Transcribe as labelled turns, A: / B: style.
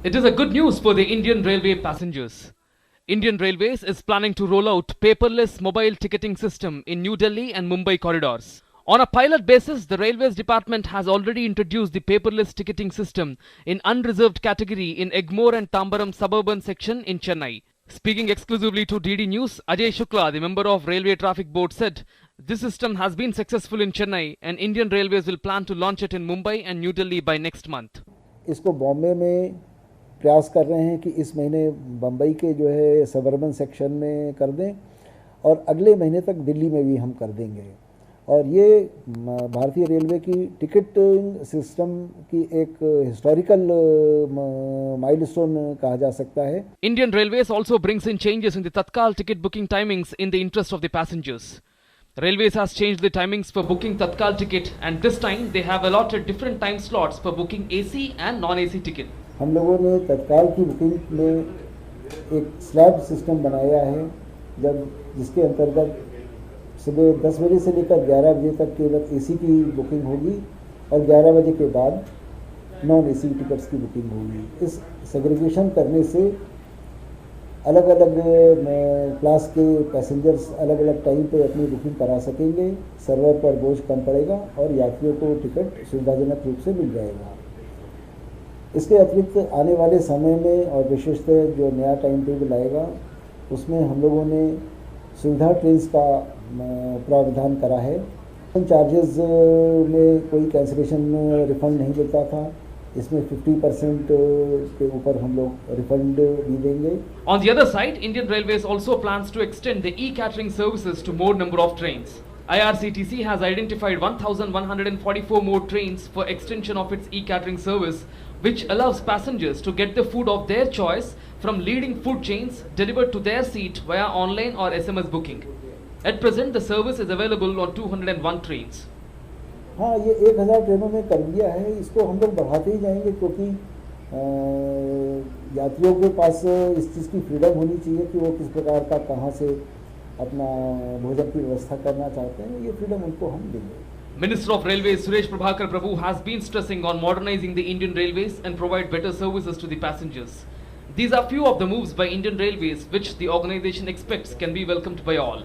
A: It is a good news for the Indian Railway passengers. Indian Railways is planning to roll out paperless mobile ticketing system in New Delhi and Mumbai corridors. On a pilot basis, the Railways Department has already introduced the paperless ticketing system in unreserved category in Egmore and Tambaram suburban section in Chennai. Speaking exclusively to DD News, Ajay Shukla, the member of Railway Traffic Board, said, "This system has been successful in Chennai and Indian Railways will plan to launch it in Mumbai and New Delhi by next month."
B: इसको बॉम्बे में प्रयास कर रहे हैं कि इस महीने बम्बई के जो है सबर्बन सेक्शन में कर दें और अगले महीने तक दिल्ली में भी हम कर देंगे। और ये भारतीय रेलवे की टिकटिंग सिस्टम की एक हिस्टोरिकल माइलस्टोन कहा जा सकता है।
A: Indian Railways also brings in changes in the Tatkal ticket booking timings in the interest of the passengers. Railways has changed the timings for booking Tatkal ticket and this time they have allotted different time slots for booking AC and non-AC ticket.
B: हम लोगों ने तत्काल की booking में एक slab system बनाया है जिसके अंतर्गत सुबह 10 बजे से लेकर 11 बजे तक केवल एसी की बुकिंग होगी और 11 बजे के बाद नॉन एसी टिकट्स की बुकिंग होगी। इस सेग्रीगेशन करने से अलग अलग क्लास के पैसेंजर्स अलग अलग टाइम पे अपनी बुकिंग करा सकेंगे, सर्वर पर बोझ कम पड़ेगा और यात्रियों को टिकट सुविधाजनक रूप से मिल जाएगा। इसके अतिरिक्त आने वाले समय में और विशेषतः जो नया टाइम टेबल आएगा उसमें हम लोगों ने सुविधा ट्रेन्स का प्रावधान करा है। चार्जेस में कोई कैंसिलेशन रिफंड नहीं मिलता था, इसमें 50% के ऊपर हम लोग रिफंड भी देंगे।
A: On the other side, Indian Railways also plans to extend the e-catering services to more number of trains. IRCTC has identified 1,144 more trains for extension of its e-catering service, which allows passengers to get the food of their choice from leading food chains delivered to their seat via online or SMS booking. At present, the service is available on 201 trains.
B: हाँ, ये 1000 ट्रेनों में कर दिया है। इसको हम लोग बढ़ाते ही जाएंगे क्योंकि यात्रियों के पास इस चीज़ की फ्रीडम होनी चाहिए कि वो किस प्रकार का कहाँ से अपना भोजन की व्यवस्था करना चाहते हैं। ये फ्रीडम उनको हम देंगे।
A: Minister of Railways Suresh Prabhakar Prabhu has been stressing on modernizing the Indian Railways and provide better services to the passengers. These are few of the moves by Indian Railways which the organization expects can be welcomed by all.